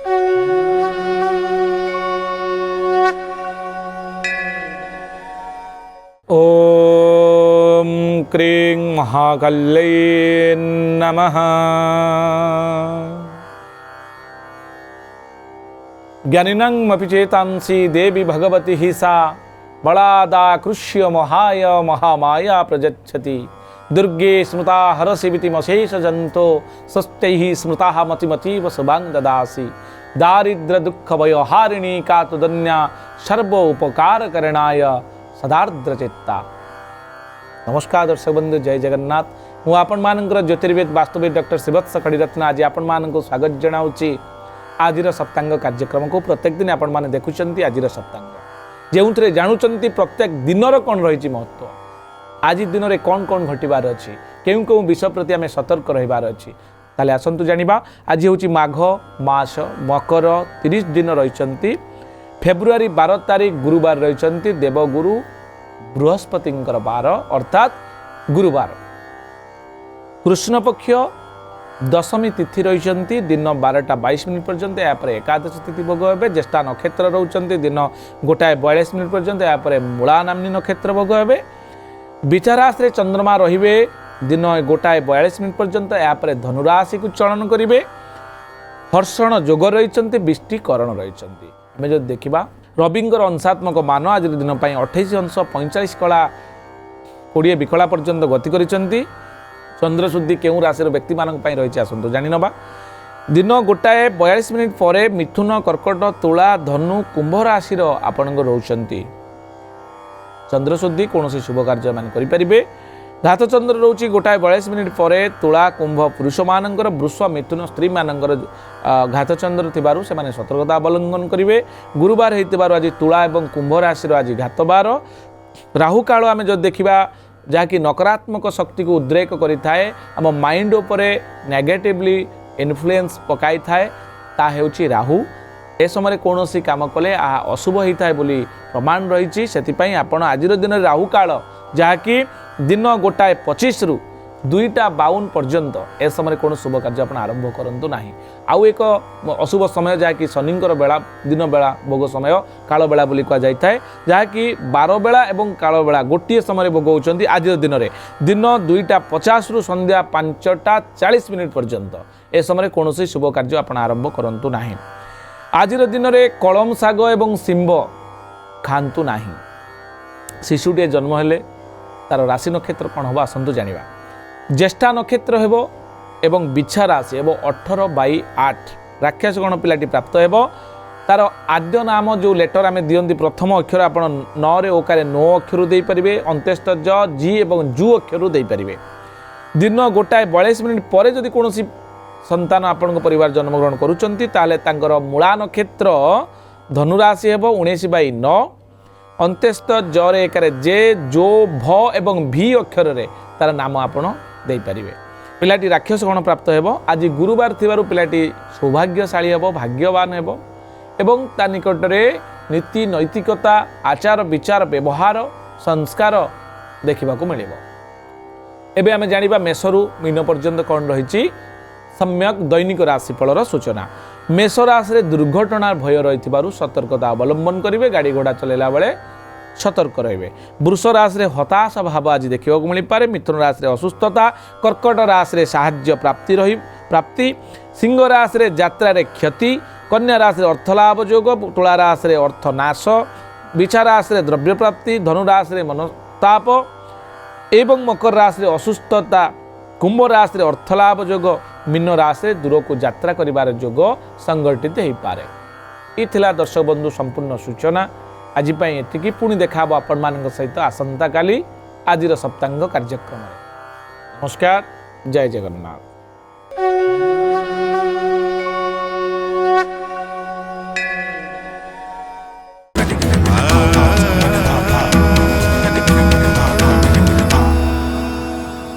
ओम क्रीं महाकाल्यै नमः। ज्ञानिनामपि चेतांसि देवी भगवती हि सा बलादाकृष्य मोहाय महामाया प्रयच्छति। दुर्गे स्मृता हरसिवितिमशेष जंतो स्वस्त्यैः स्मृता मतिमतीव शुभां ददासि। दारिद्र्य दुःख भयहारिणी कातुदन्या सर्व उपकार करणाय सदार्द्र चेत्ता। नमस्कार दर्शक बंधु, जय जगन्नाथ। मु आपण मानकर ज्योतिर्वेद वास्तविक डॉक्टर श्रीवत्स खड़ीरत्न आज आपण मानक स्वागत जनाऊँगी आज सप्तांग कार्यक्रम को। प्रत्येक दिन आपण माने देखुचंती आज सप्तांग जो जानूँ प्रत्येक दिनर कौन रही महत्व, आज दिन में कौन कौन घटबार अच्छी, क्यों क्यों विषय प्रति आम सतर्क रहीबार अच्छी। ताले आसंतु जानिबा। आज हूँ माघ मास मकर 30 दिन रही। फेब्रुआरी 12 तारीख गुरुवार रही देवगुरु बृहस्पति बार अर्थात गुरुवार। कृष्ण पक्ष दशमी तिथि रही दिन 12टा 22 मिनिट पर्यंत। यापर एकादश तिथि भोग हे। ज्येष्ठा नक्षत्र रोचंती दिन 1टा 42 मिनिट पर्यंत। यापर मूला नामनी नक्षत्र भोग हे। विचाराश चंद्रमा रे दिन 1टा 42 मिनिट पर्यंत। यापर धनुराशि को चलन करेंगे। हर्षण जोग रही विष्टिकरण रही। आम जो देखा रविंकर अंशात्मक मान आज दिन 28 अंश 45 कला 20 विकला पर्यंत गति करिसेंती। चंद्रशुद्धि केउं राशि व्यक्ति मानक पई रही आसंतु जानि नबा। दिन 1टा 42 मिनिट पर मिथुन कर्कट तुला धनु कुंभ राशि आपणक रोचंती। चंद्रशुद्धि कौन शुभ कार्य मान करें। घात चंद्र रोची 1टा 42 मिनिट पर तुला कुंभ पुरुष मानकर वृष मिथुन स्त्री मानकर घात चंद्र थिबारु से माने सतर्कता अवलंबन करेंगे। गुरुवार होइतिबारु आज तुला एवं कुंभ राशि आज घात बार। राहु काल आम जो देखा जहाँकि नकारात्मक शक्ति को उद्रेक करिथाए, आम माइंड उपरे नेगेटिवली इन्फ्लुएंस पकाई थाए, ता हेउची राहु। ए समय कौन सी काम कले अशुभ होता है बोली प्रमाण रही। से आज दिन राहु काल जहाँकि दिन 1टा 25 रु 2टा 52 पर्यंत ए समय कौन शुभ कार्य आप आरंभ करूँ ना। आउ एक अशुभ समय जहाँकि शनिंकर बेला दिन बेला भोग समय काल बेला बोली कहुए, जहाँकि 12 बेला और काल बेला गोटे समय भोग होती। आज दिन में दिन 2टा 50 रु संध्या 5टा 40 मिनिट पर्यंत ए समय कौन शुभ कार्य आप आरंभ करूँ ना। आज दिन में कलम शाग एवं शिंब खातु ना। शिशुटे जन्म हेले तार राशि नक्षत्र कौन हम आसतु जाना। ज्येष्ठा नक्षत्र हेबो एवं बिछा राशि एवं 18/8 राक्षस गण पिलाटी प्राप्त हेबो। तार आद्य नाम जो लेटर आम दियंती प्रथम अक्षर आप 9 रे ओकारे 9 अक्षर दे पारिबे। अंत्यस्थ ज जी एवं जू अक्षर दे पारिबे। दिन 1टा 42 मिनिट पर जदि कौन संतान आपण परिवार जन्मग्रहण करुचंती ताले तांकर मूला नक्षत्र धनुराशि हेबो 19/9। अंत्यस्थ जरे एकारे जे जो भ एवं भी अक्षर रे तार नाम आपण दे पारिबे। पिलाटी राक्षस गण प्राप्त हेबो। आज गुरुवार थिबारु पिलाटी सौभाग्यशाली हेबो, भाग्यवान हेबो एवं ता निकट रे नीति नैतिकता आचार विचार व्यवहार संस्कार देखा मिलिबो। एबे आमे जानिबा मेषरु मीन पर्यंत कौन रही सम्यक दैनिक राशिफलर सूचना। मेष राशि दुर्घटना भय रही सतर्कता अवलंबन करेंगे। गाड़ी घोड़ा चलैला बेले सतर्क रहिबे। वृष राशि हताश भाव आज देखा मिल पारे। मिथुन राशि असुस्थता। कर्कट राशि साहाय्य प्राप्ति। सिंह राशि यात्रा क्षति। कन्या राशि अर्थलाभ योग। तुला राशि अर्थनाश। बिछा राशि द्रव्य प्राप्ति। धनु राशि मनस्ताप एवं मकर राशि असुस्थता। कुंभ राशि अर्थलाभ योग। मीन राशि दूर को यात्रा करिबार योग संगठित हो पारे। ये दर्शक बंधु संपूर्ण सूचना। आज एतिकी पुणी देखा आपण मान सहित आसंता काली आज सप्तांग कार्यक्रम। नमस्कार, जय जगन्नाथ।